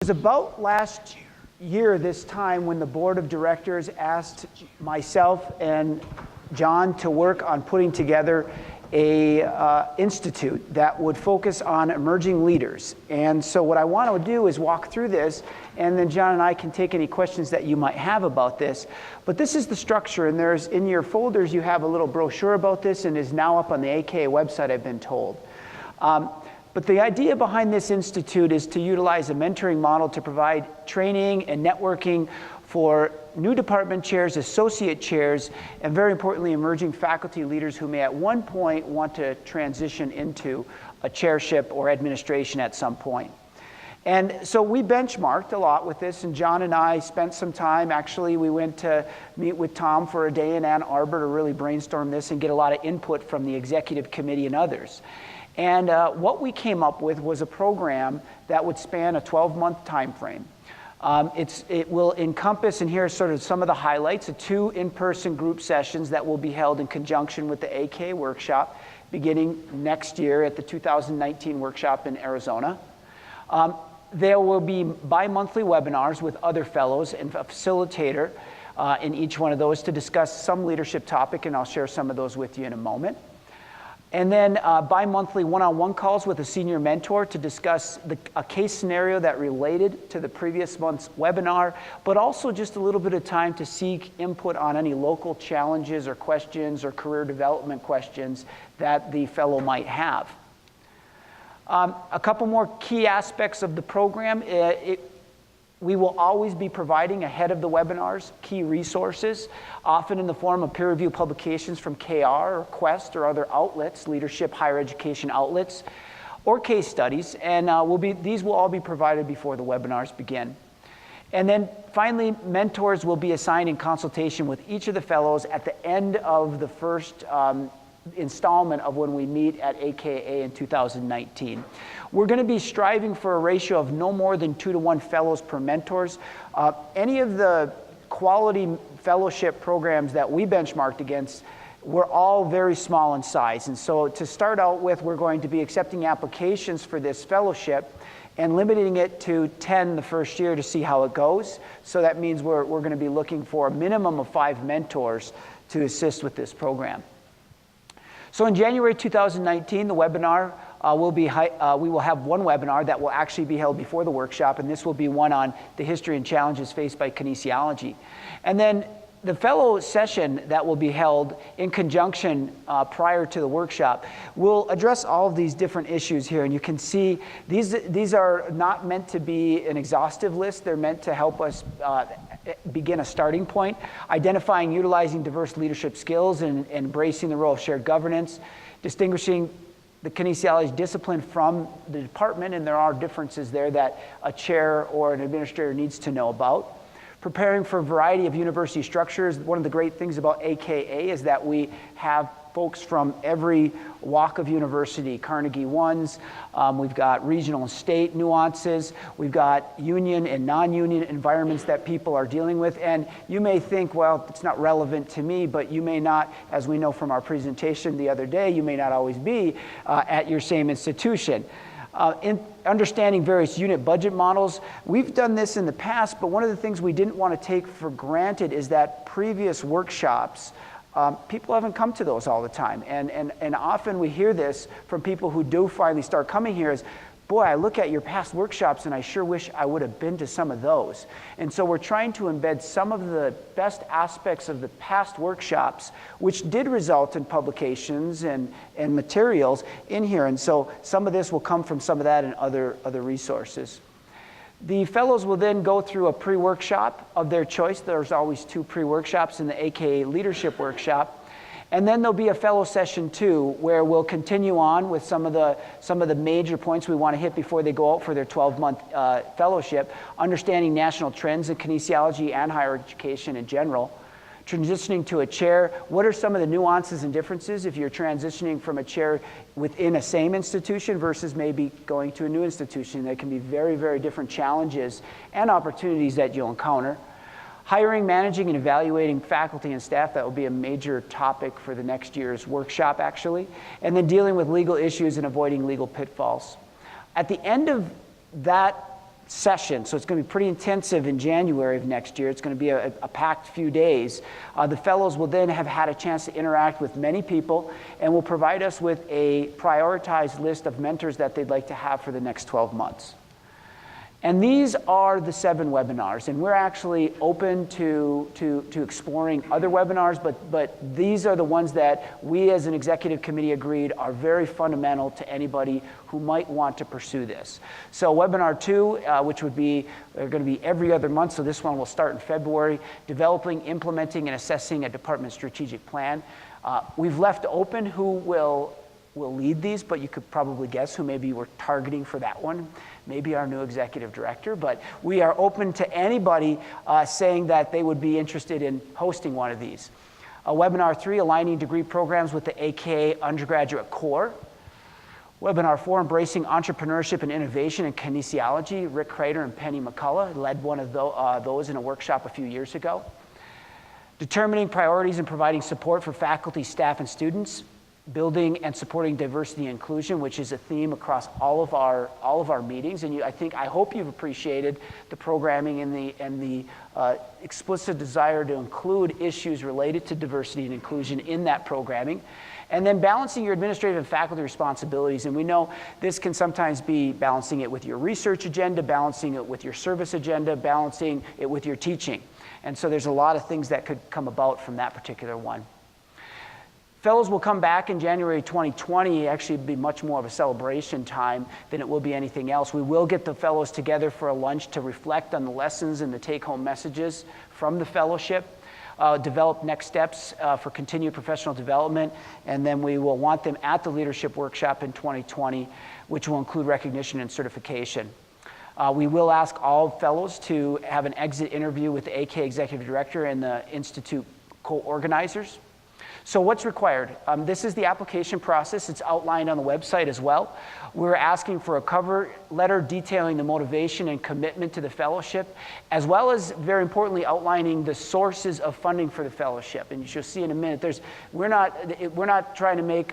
was about last year this time when the board of directors asked myself and John to work on putting together a institute that would focus on emerging leaders. And so what I want to do is walk through this, and then John and I can take any questions that you might have about this. But this is the structure, and there's in your folders you have a little brochure about this, and is now up on the AKA website, I've been told. But the idea behind this institute is to utilize a mentoring model to provide training and networking for new department chairs, associate chairs, and very importantly, emerging faculty leaders who may at one point want to transition into a chairship or administration at some point. And so we benchmarked a lot with this, and John and I spent some time. Actually, we went to meet with Tom for a day in Ann Arbor to really brainstorm this and get a lot of input from the executive committee and others. And what we came up with was a program that would span a 12-month time frame. It will encompass, and here are sort of some of the highlights, 2 in-person group sessions that will be held in conjunction with the AKA workshop beginning next year at the 2019 workshop in Arizona. There will be bi-monthly webinars with other fellows and a facilitator in each one of those to discuss some leadership topic, and I'll share some of those with you in a moment. And then bi-monthly one-on-one calls with a senior mentor to discuss a case scenario that related to the previous month's webinar, but also just a little bit of time to seek input on any local challenges or questions or career development questions that the fellow might have. A couple more key aspects of the program. We will always be providing ahead of the webinars key resources, often in the form of peer review publications from KR or Quest or other outlets, leadership higher education outlets, or case studies, and these will all be provided before the webinars begin. And then finally, mentors will be assigned in consultation with each of the fellows at the end of the first installment of when we meet at AKA in 2019. We're going to be striving for a ratio of no more than 2 to 1 fellows per mentors. Any of the quality fellowship programs that we benchmarked against were all very small in size. And so to start out with, we're going to be accepting applications for this fellowship and limiting it to 10 the first year to see how it goes. So that means we're going to be looking for a minimum of 5 mentors to assist with this program. So in January 2019, the webinar we will have one webinar that will actually be held before the workshop, and this will be one on the history and challenges faced by kinesiology. And then the fellow session that will be held in conjunction prior to the workshop will address all of these different issues here. And you can see these are not meant to be an exhaustive list. They're meant to help us begin a starting point, identifying, utilizing diverse leadership skills and embracing the role of shared governance, distinguishing the kinesiology discipline from the department, and there are differences there that a chair or an administrator needs to know about. Preparing for a variety of university structures. One of the great things about AKA is that we have folks from every walk of university, Carnegie ones, we've got regional and state nuances, we've got union and non-union environments that people are dealing with, and you may think, well, it's not relevant to me, but you may not, as we know from our presentation the other day, you may not always be at your same institution. In understanding various unit budget models, we've done this in the past, but one of the things we didn't want to take for granted is that previous workshops, people haven't come to those all the time. And often we hear this from people who do finally start coming here is, boy, I look at your past workshops and I sure wish I would have been to some of those. And so we're trying to embed some of the best aspects of the past workshops, which did result in publications and materials in here. And so some of this will come from some of that and other resources. The fellows will then go through a pre-workshop of their choice. There's always 2 pre-workshops in the AKA leadership workshop. And then there'll be a fellow session 2 where we'll continue on with some of the major points we want to hit before they go out for their 12-month fellowship, understanding national trends in kinesiology and higher education in general. Transitioning to a chair, what are some of the nuances and differences if you're transitioning from a chair within a same institution versus maybe going to a new institution? There can be very, very different challenges and opportunities that you'll encounter. Hiring, managing, and evaluating faculty and staff, that will be a major topic for the next year's workshop, actually. And then dealing with legal issues and avoiding legal pitfalls. At the end of that session, so it's going to be pretty intensive in January of next year. It's going to be a packed few days. The fellows will then have had a chance to interact with many people and will provide us with a prioritized list of mentors that they'd like to have for the next 12 months. And these are the 7 webinars, and we're actually open to exploring other webinars, but these are the ones that we as an executive committee agreed are very fundamental to anybody who might want to pursue this. So webinar 2, which would be going to be every other month, so this one will start in February, developing, implementing, and assessing a department strategic plan. We've left open who will lead these, but you could probably guess who maybe we're targeting for that one. Maybe our new executive director, but we are open to anybody saying that they would be interested in hosting one of these. Webinar 3, aligning degree programs with the AKA undergraduate core. Webinar 4, embracing entrepreneurship and innovation in kinesiology. Rick Crater and Penny McCullough led one of those in a workshop a few years ago. Determining priorities and providing support for faculty, staff, and students. Building and supporting diversity and inclusion, which is a theme across all of our meetings. And I hope you've appreciated the programming and the explicit desire to include issues related to diversity and inclusion in that programming. And then balancing your administrative and faculty responsibilities. And we know this can sometimes be balancing it with your research agenda, balancing it with your service agenda, balancing it with your teaching. And so there's a lot of things that could come about from that particular one. Fellows will come back in January 2020, actually be much more of a celebration time than it will be anything else. We will get the fellows together for a lunch to reflect on the lessons and the take-home messages from the fellowship, develop next steps for continued professional development, and then we will want them at the leadership workshop in 2020, which will include recognition and certification. We will ask all fellows to have an exit interview with the AK Executive Director and the Institute co-organizers. So what's required? This is the application process. It's outlined on the website as well. We're asking for a cover letter detailing the motivation and commitment to the fellowship, as well as, very importantly, outlining the sources of funding for the fellowship. And you'll see in a minute, we're not trying to make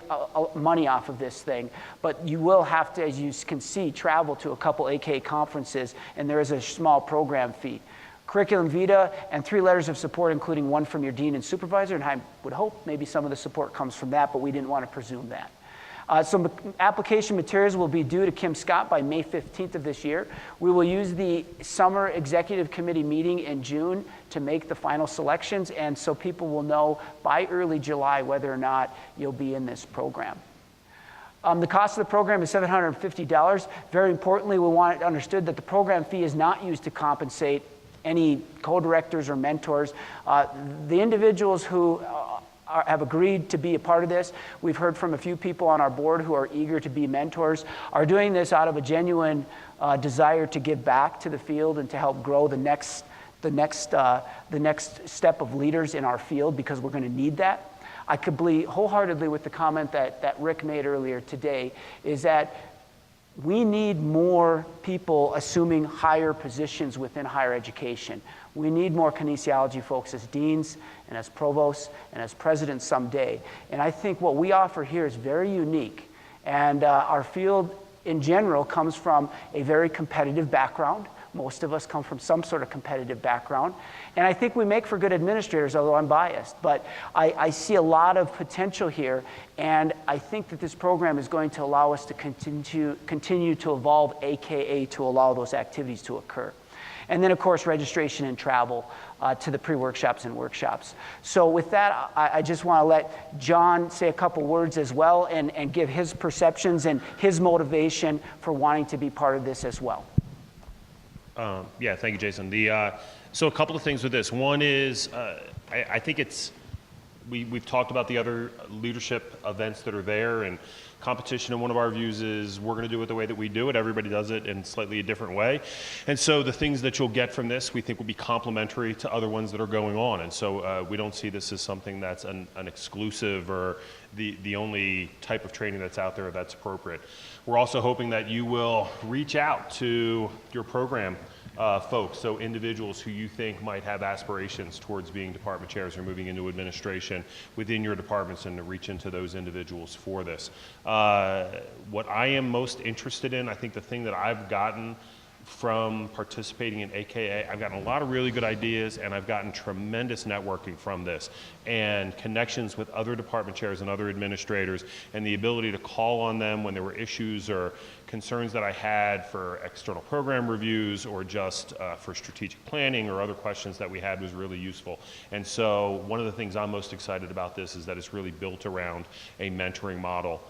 money off of this thing, but you will have to, as you can see, travel to a couple AK conferences, and there is a small program fee. Curriculum vitae, and 3 letters of support, including one from your dean and supervisor, and I would hope maybe some of the support comes from that, but we didn't want to presume that. Some application materials will be due to Kim Scott by May 15th of this year. We will use the summer executive committee meeting in June to make the final selections, and so people will know by early July whether or not you'll be in this program. The cost of the program is $750. Very importantly, we want it understood that the program fee is not used to compensate any co-directors or mentors. The individuals who have agreed to be a part of this, we've heard from a few people on our board who are eager to be mentors, are doing this out of a genuine desire to give back to the field and to help grow the next step of leaders in our field, because we're going to need that. I could believe wholeheartedly with the comment that Rick made earlier today, is that we need more people assuming higher positions within higher education. We need more kinesiology folks as deans and as provosts and as presidents someday. And I think what we offer here is very unique. And our field in general comes from a very competitive background. Most of us come from some sort of competitive background. And I think we make for good administrators, although I'm biased. But I see a lot of potential here. And I think that this program is going to allow us to continue to evolve, AKA to allow those activities to occur. And then, of course, registration and travel to the pre-workshops and workshops. So with that, I just want to let John say a couple words as well and give his perceptions and his motivation for wanting to be part of this as well. Yeah, thank you, Jason. So a couple of things with this. One is, I think we've talked about the other leadership events that are there, and competition, and one of our views is we're going to do it the way that we do it. Everybody does it in slightly a different way. And so the things that you'll get from this, we think will be complementary to other ones that are going on. And so we don't see this as something that's an exclusive or the only type of training that's out there that's appropriate. We're also hoping that you will reach out to your program folks, so individuals who you think might have aspirations towards being department chairs or moving into administration within your departments, and to reach into those individuals for this. What I am most interested in, I think the thing that I've gotten from participating in AKA. I've gotten a lot of really good ideas, and I've gotten tremendous networking from this, and connections with other department chairs and other administrators, and the ability to call on them when there were issues or concerns that I had for external program reviews or just for strategic planning or other questions that we had was really useful. And so one of the things I'm most excited about this is that it's really built around a mentoring model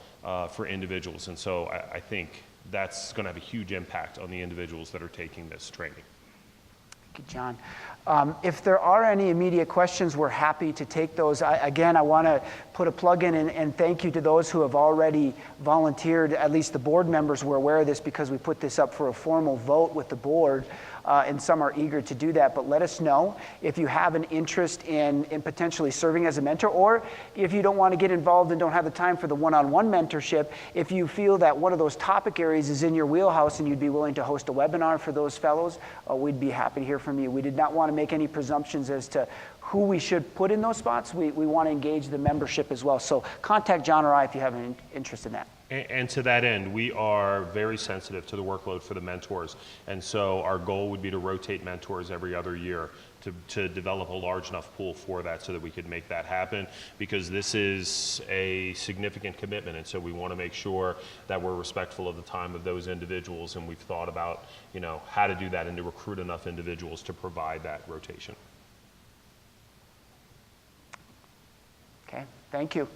for individuals. And so I think that's going to have a huge impact on the individuals that are taking this training. Thank you, John. If there are any immediate questions, we're happy to take those. Again, I want to put a plug in and thank you to those who have already volunteered. At least the board members were aware of this because we put this up for a formal vote with the board, and some are eager to do that. But let us know if you have an interest in potentially serving as a mentor, or if you don't want to get involved and don't have the time for the one-on-one mentorship, if you feel that one of those topic areas is in your wheelhouse and you'd be willing to host a webinar for those fellows, we'd be happy to hear from you. We did not want to make any presumptions as to who we should put in those spots. We want to engage the membership as well. So contact John or I if you have an interest in that. And to that end, we are very sensitive to the workload for the mentors. And so our goal would be to rotate mentors every other year to develop a large enough pool for that so that we could make that happen, because this is a significant commitment. And so we want to make sure that we're respectful of the time of those individuals. And we've thought about, how to do that and to recruit enough individuals to provide that rotation. Okay, thank you.